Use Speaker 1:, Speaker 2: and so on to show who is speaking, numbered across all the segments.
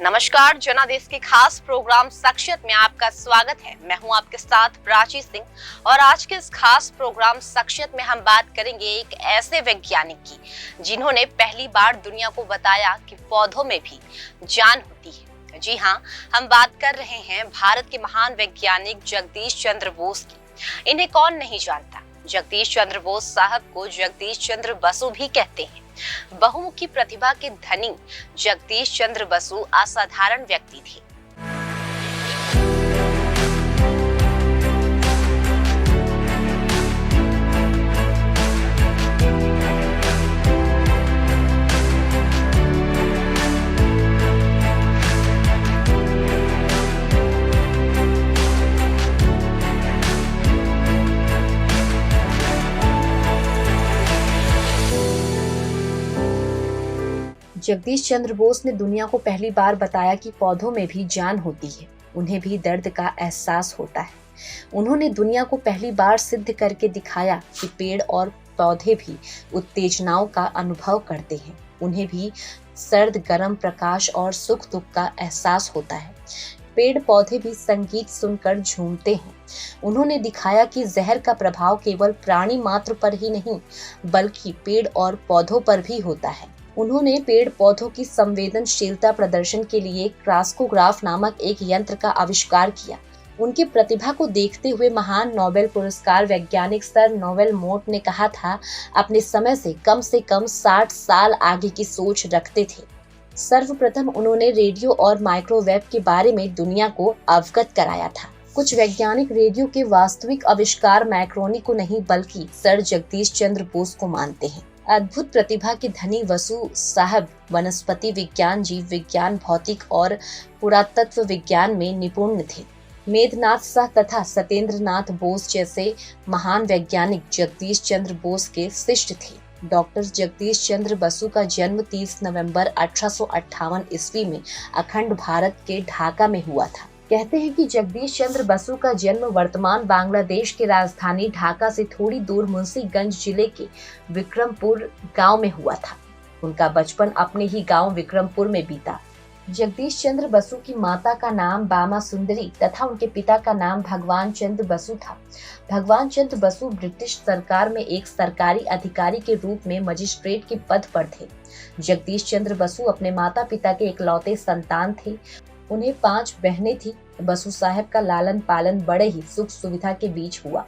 Speaker 1: नमस्कार, जनादेश के खास प्रोग्राम शख्सियत में आपका स्वागत है। मैं हूं आपके साथ प्राची सिंह और आज के इस खास प्रोग्राम शख्सियत में हम बात करेंगे एक ऐसे वैज्ञानिक की जिन्होंने पहली बार दुनिया को बताया कि पौधों में भी जान होती है। जी हां, हम बात कर रहे हैं भारत के महान वैज्ञानिक जगदीश चंद्र बोस की। इन्हें कौन नहीं जानता। जगदीश चंद्र बोस साहब को जगदीश चंद्र बसु भी कहते हैं। बहुमुखी प्रतिभा के धनी जगदीश चंद्र बसु असाधारण व्यक्ति थे।
Speaker 2: जगदीश चंद्र बोस ने दुनिया को पहली बार बताया कि पौधों में भी जान होती है, उन्हें भी दर्द का एहसास होता है। उन्होंने दुनिया को पहली बार सिद्ध करके दिखाया कि पेड़ और पौधे भी उत्तेजनाओं का अनुभव करते हैं, उन्हें भी सर्द गर्म प्रकाश और सुख दुख का एहसास होता है। पेड़ पौधे भी संगीत सुनकर झूमते हैं। उन्होंने दिखाया कि जहर का प्रभाव केवल प्राणी मात्र पर ही नहीं बल्कि पेड़ और पौधों पर भी होता है। उन्होंने पेड़ पौधों की संवेदनशीलता प्रदर्शन के लिए क्रास्कोग्राफ नामक एक यंत्र का आविष्कार किया। उनकी प्रतिभा को देखते हुए महान नोबेल पुरस्कार वैज्ञानिक सर नोवेल मोट ने कहा था, अपने समय से कम 60 साल आगे की सोच रखते थे। सर्वप्रथम उन्होंने रेडियो और माइक्रोवेव के बारे में दुनिया को अवगत कराया था। कुछ वैज्ञानिक रेडियो के वास्तविक आविष्कार मैक्रोनी को नहीं बल्कि सर जगदीश चंद्र बोस को मानते हैं। अद्भुत प्रतिभा के धनी बसु साहब वनस्पति विज्ञान, जीव विज्ञान, भौतिक और पुरातत्व विज्ञान में निपुण थे। मेघनाथ शाह तथा सत्येंद्र नाथ बोस जैसे महान वैज्ञानिक जगदीश चंद्र बोस के शिष्य थे। डॉक्टर जगदीश चंद्र बसु का जन्म 30 नवंबर 1858 ईस्वी में अखंड भारत के ढाका में हुआ था। कहते हैं कि जगदीश चंद्र बसु का जन्म वर्तमान बांग्लादेश की राजधानी ढाका से थोड़ी दूर मुंशीगंज जिले के विक्रमपुर गांव में हुआ था। उनका बचपन अपने ही गांव विक्रमपुर में बीता। जगदीश चंद्र बसु की माता का नाम बामा सुंदरी तथा उनके पिता का नाम भगवान चंद्र बसु था। भगवान चंद्र बसु ब्रिटिश सरकार में एक सरकारी अधिकारी के रूप में मजिस्ट्रेट के पद पर थे। जगदीश चंद्र बसु अपने माता पिता के इकलौते संतान थे। उन्हें 5 बहनें थी। बसु साहब का लालन पालन बड़े ही सुख सुविधा के बीच हुआ।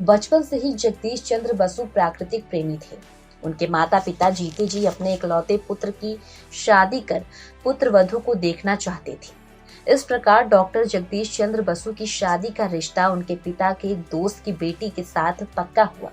Speaker 2: बचपन से ही जगदीश चंद्र बसु प्राकृतिक प्रेमी थे। उनके माता पिता जीते जी अपने इकलौते पुत्र की शादी कर पुत्र वधू को देखना चाहते थे। इस प्रकार डॉक्टर जगदीश चंद्र बसु की शादी का रिश्ता उनके पिता के एक दोस्त की बेटी के साथ पक्का हुआ।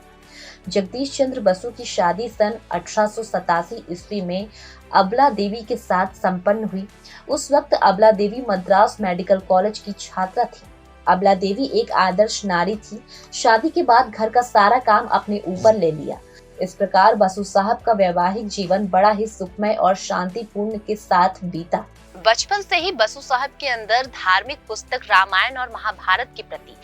Speaker 2: जगदीश चंद्र बसु की शादी सन 1887 ईस्वी में अबला देवी के साथ संपन्न हुई। उस वक्त अबला देवी मद्रास मेडिकल कॉलेज की छात्रा थी। अबला देवी एक आदर्श नारी थी। शादी के बाद घर का सारा काम अपने ऊपर ले लिया। इस प्रकार बसु साहब का वैवाहिक जीवन बड़ा ही सुखमय और शांतिपूर्ण के साथ बीता।
Speaker 1: बचपन से ही बसु साहब के अंदर धार्मिक पुस्तक रामायण और महाभारत के प्रति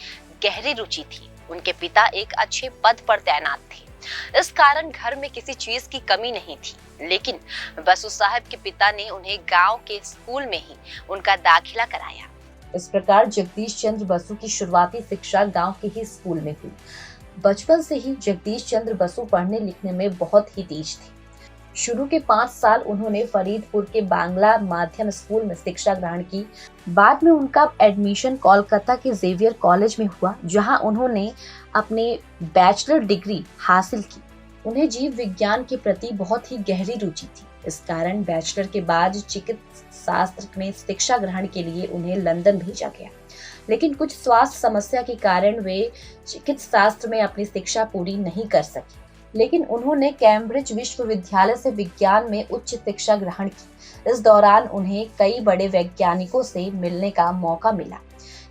Speaker 1: गहरी रुचि थी। उनके पिता एक अच्छे पद पर तैनात थे, इस कारण घर में किसी चीज की कमी नहीं थी। लेकिन बसु साहब के पिता ने उन्हें गांव के स्कूल में ही उनका दाखिला कराया।
Speaker 2: इस प्रकार जगदीश चंद्र बसु की शुरुआती शिक्षा गांव के ही स्कूल में हुई। बचपन से ही जगदीश चंद्र बसु पढ़ने लिखने में बहुत ही तेज थे। शुरू के 5 साल उन्होंने फरीदपुर के बांग्ला माध्यम स्कूल में शिक्षा ग्रहण की। बाद में उनका एडमिशन कोलकाता के जेवियर कॉलेज में हुआ, जहां उन्होंने अपने बैचलर डिग्री हासिल की। उन्हें जीव विज्ञान के प्रति बहुत ही गहरी रुचि थी। इस कारण बैचलर के बाद चिकित्सा शास्त्र में शिक्षा ग्रहण के लिए उन्हें लंदन भेजा गया। लेकिन कुछ स्वास्थ्य समस्या के कारण वे चिकित्सा शास्त्र में अपनी शिक्षा पूरी नहीं कर सके। लेकिन उन्होंने कैम्ब्रिज विश्वविद्यालय से विज्ञान में उच्च शिक्षा ग्रहण की। इस दौरान उन्हें कई बड़े वैज्ञानिकों से मिलने का मौका मिला।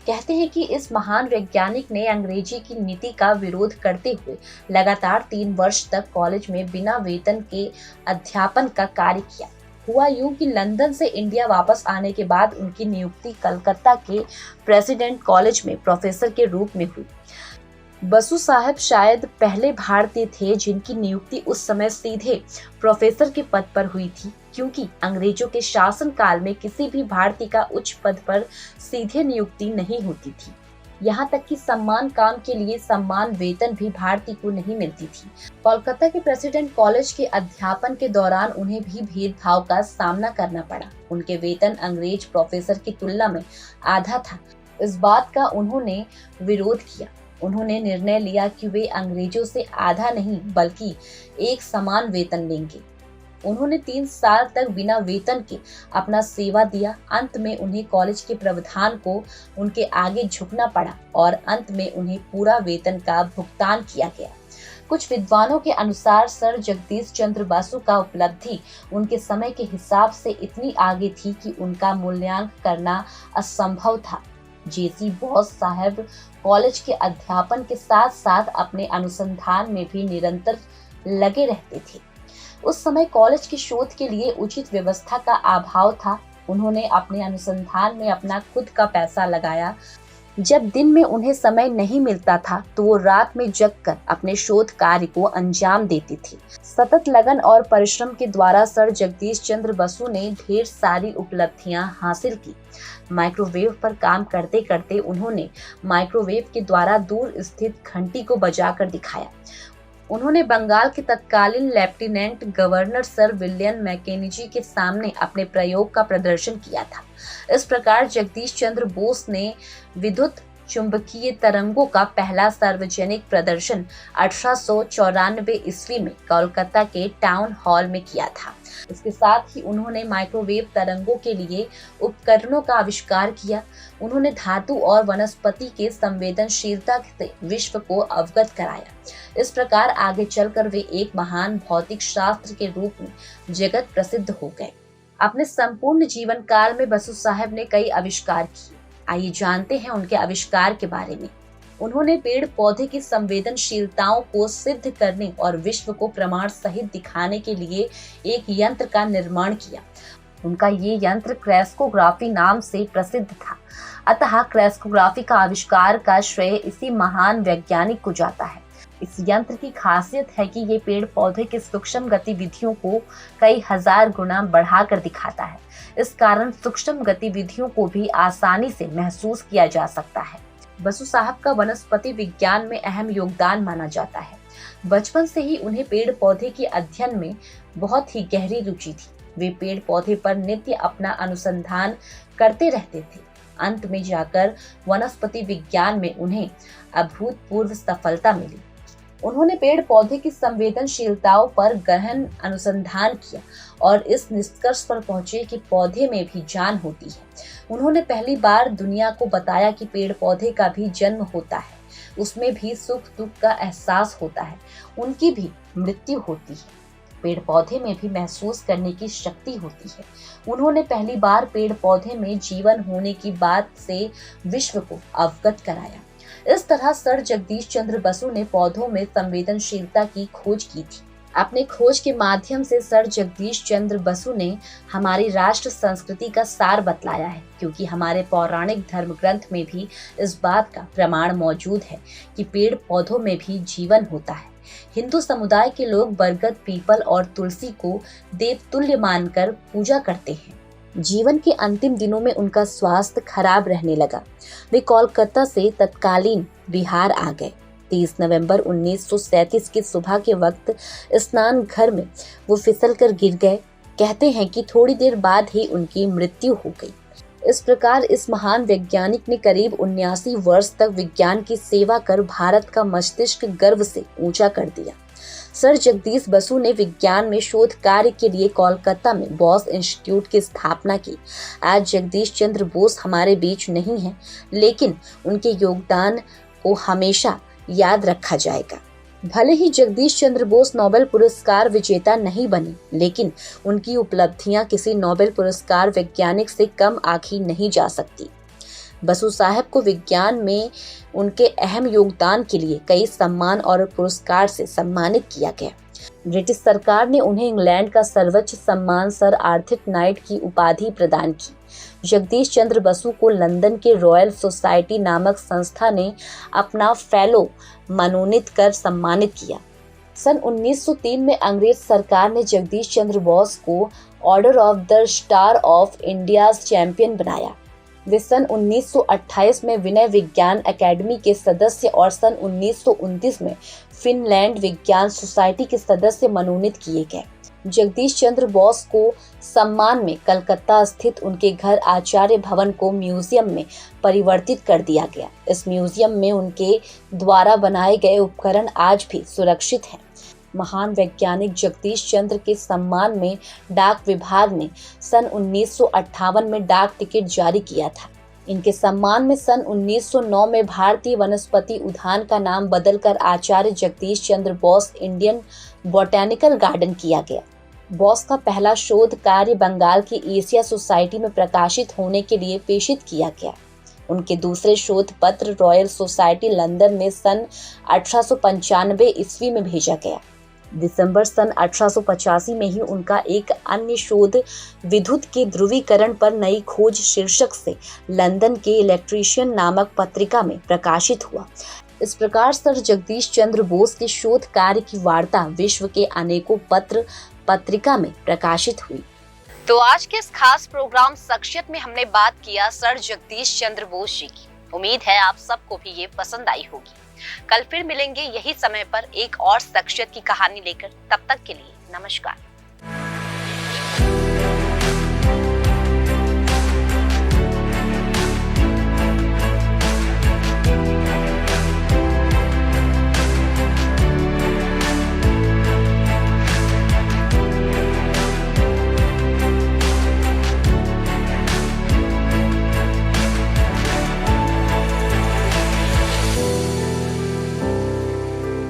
Speaker 2: कहते हैं कि इस महान वैज्ञानिक ने अंग्रेजी की नीति का विरोध करते हुए लगातार 3 वर्ष तक कॉलेज में बिना वेतन के अध्यापन का कार्य किया। हुआ यूं कि लंदन से इंडिया वापस आने के बाद उनकी नियुक्ति कलकत्ता के प्रेसिडेंट कॉलेज में प्रोफेसर के रूप में हुई। बसु साहब शायद पहले भारतीय थे जिनकी नियुक्ति उस समय सीधे प्रोफेसर के पद पर हुई थी, क्योंकि अंग्रेजों के शासन काल में किसी भी भारतीय का उच्च पद पर सीधे नियुक्ति नहीं होती थी। यहाँ तक कि सम्मान काम के लिए सम्मान वेतन भी भारतीय को नहीं मिलती थी। कोलकाता के प्रेसिडेंट कॉलेज के अध्यापन के दौरान उन्हें भी भेदभाव का सामना करना पड़ा। उनके वेतन अंग्रेज प्रोफेसर की तुलना में आधा था। इस बात का उन्होंने विरोध किया। उन्होंने निर्णय लिया कि वे अंग्रेजों से आधा नहीं बल्कि एक समान वेतन लेंगे। उन्होंने 3 साल तक बिना वेतन के अपना सेवा दिया। अंत में उन्हें कॉलेज के प्रबंधन को उनके आगे झुकना पड़ा और अंत में उन्हें पूरा वेतन का भुगतान किया गया। कुछ विद्वानों के अनुसार सर जगदीश चंद्र बसु का उपलब्धि उनके समय के हिसाब से इतनी आगे थी कि उनका मूल्यांकन करना असंभव था। जेसी बोस साहब कॉलेज के अध्यापन के साथ साथ अपने अनुसंधान में भी निरंतर लगे रहते थे। उस समय कॉलेज के शोध के लिए उचित व्यवस्था का अभाव था। उन्होंने अपने अनुसंधान में अपना खुद का पैसा लगाया। जब दिन में उन्हें समय नहीं मिलता था तो वो रात में जगकर अपने शोध कार्य को अंजाम देती थी। सतत लगन और परिश्रम के द्वारा सर जगदीश चंद्र बसु ने ढेर सारी उपलब्धियां हासिल की। माइक्रोवेव पर काम करते करते उन्होंने माइक्रोवेव के द्वारा दूर स्थित घंटी को बजाकर दिखाया। उन्होंने बंगाल के तत्कालीन lieutenant governor sir William Mackenzie के सामने अपने प्रयोग का प्रदर्शन किया था। इस प्रकार जगदीश चंद्र बोस ने विद्युत चुंबकीय तरंगों का पहला सार्वजनिक प्रदर्शन 1894 ईस्वी में कोलकाता के टाउन हॉल में किया था। इसके साथ ही उन्होंने माइक्रोवेव तरंगों के लिए उपकरणों का आविष्कार किया। उन्होंने धातु और वनस्पति के संवेदनशीलता से विश्व को अवगत कराया। इस प्रकार आगे चलकर वे एक महान भौतिक शास्त्र के रूप में जगत प्रसिद्ध हो गए। अपने संपूर्ण जीवन काल में बसु साहब ने कई आविष्कार किए। आइए जानते हैं उनके आविष्कार के बारे में। उन्होंने पेड़ पौधे की संवेदनशीलताओं को सिद्ध करने और विश्व को प्रमाण सहित दिखाने के लिए एक यंत्र का निर्माण किया। उनका ये यंत्र क्रेस्कोग्राफी नाम से प्रसिद्ध था। अतः क्रेस्कोग्राफी का आविष्कार का श्रेय इसी महान वैज्ञानिक को जाता है। इस यंत्र की खासियत है कि ये पेड़ पौधे की सूक्ष्म गतिविधियों को कई हजार गुना बढ़ाकर दिखाता है। इस कारण सूक्ष्म गतिविधियों को भी आसानी से महसूस किया जा सकता है। बसु साहब का वनस्पति विज्ञान में अहम योगदान माना जाता है। बचपन से ही उन्हें पेड़ पौधे के अध्ययन में बहुत ही गहरी रुचि थी। वे पेड़ पौधे पर नित्य अपना अनुसंधान करते रहते थे। अंत में जाकर वनस्पति विज्ञान में उन्हें अभूतपूर्व सफलता मिली। उन्होंने पेड़ पौधे की संवेदनशीलताओं पर गहन अनुसंधान किया और इस निष्कर्ष पर पहुंचे कि पौधे में भी जान होती है। उन्होंने पहली बार दुनिया को बताया कि पेड़ पौधे का भी जन्म होता है, उसमें भी सुख दुख का एहसास होता है, उनकी भी मृत्यु होती है। पेड़ पौधे में भी महसूस करने की शक्ति होती है। उन्होंने पहली बार पेड़ पौधे में जीवन होने की बात से विश्व को अवगत कराया। इस तरह सर जगदीश चंद्र बसु ने पौधों में संवेदनशीलता की खोज की थी। अपने खोज के माध्यम से सर जगदीश चंद्र बसु ने हमारी राष्ट्र संस्कृति का सार बतलाया है, क्योंकि हमारे पौराणिक धर्म ग्रंथ में भी इस बात का प्रमाण मौजूद है कि पेड़ पौधों में भी जीवन होता है। हिंदू समुदाय के लोग बरगद, पीपल और तुलसी को देवतुल्य मानकर पूजा करते हैं। जीवन के अंतिम दिनों में उनका स्वास्थ्य खराब रहने लगा। वे कोलकाता से तत्कालीन बिहार आ गए। 30 नवंबर 1937 की सुबह के वक्त स्नान घर में वो फिसलकर गिर गए। कहते हैं कि थोड़ी देर बाद ही उनकी मृत्यु हो गई। इस प्रकार इस महान वैज्ञानिक ने करीब 79 वर्ष तक विज्ञान की सेवा कर भारत का मस्तिष्क गर्व से ऊंचा कर दिया। सर जगदीश बसु ने विज्ञान में शोध कार्य के लिए कोलकाता में बोस इंस्टीट्यूट की स्थापना की। आज जगदीश चंद्र बोस हमारे बीच नहीं है, लेकिन उनके योगदान को हमेशा याद रखा जाएगा। भले ही जगदीश चंद्र बोस नोबेल पुरस्कार विजेता नहीं बने, लेकिन उनकी उपलब्धियां किसी नोबेल पुरस्कार वैज्ञानिक से कम आंकी नहीं जा सकती। बसु साहब को विज्ञान में उनके अहम योगदान के लिए कई सम्मान और पुरस्कार से सम्मानित किया गया। ब्रिटिश सरकार ने उन्हें इंग्लैंड का सर्वोच्च सम्मान सर आर्थर नाइट की उपाधि प्रदान की। जगदीश चंद्र बसु को लंदन के रॉयल सोसाइटी नामक संस्था ने अपना फेलो मनोनीत कर सम्मानित किया। सन 1903 में अंग्रेज सरकार ने जगदीश चंद्र बोस को order of the star of India champion बनाया। वे सन 1928 में विनय विज्ञान अकेडमी के सदस्य और सन 1929 में फिनलैंड विज्ञान सोसाइटी के सदस्य मनोनीत किए गए। जगदीश चंद्र बोस को सम्मान में कलकत्ता स्थित उनके घर आचार्य भवन को म्यूजियम में परिवर्तित कर दिया गया। इस म्यूजियम में उनके द्वारा बनाए गए उपकरण आज भी सुरक्षित हैं। महान वैज्ञानिक जगदीश चंद्र के सम्मान में डाक विभाग ने सन 1958 में डाक टिकट जारी किया था। इनके सम्मान में सन 1909 में भारतीय वनस्पति उद्यान का नाम बदलकर आचार्य Jagdish Chandra Bose Indian botanical garden किया गया। बोस का पहला शोध कार्य बंगाल की एशिया सोसाइटी में प्रकाशित होने के लिए प्रेषित किया गया। उनके दूसरे शोध पत्र रॉयल सोसाइटी लंदन में सन 1895 ईस्वी में भेजा गया। दिसंबर सन 1885 में ही उनका एक अन्य शोध विद्युत के ध्रुवीकरण पर नई खोज शीर्षक से लंदन के इलेक्ट्रिशियन नामक पत्रिका में प्रकाशित हुआ। इस प्रकार सर जगदीश चंद्र बोस के शोध कार्य की वार्ता विश्व के अनेकों पत्र पत्रिका में प्रकाशित हुई।
Speaker 1: तो आज के इस खास प्रोग्राम शख्सियत में हमने बात किया सर जगदीश चंद्र बोस जी की। उम्मीद है आप सबको भी ये पसंद आई होगी। कल फिर मिलेंगे यही समय पर एक और शख्सियत की कहानी लेकर। तब तक के लिए नमस्कार।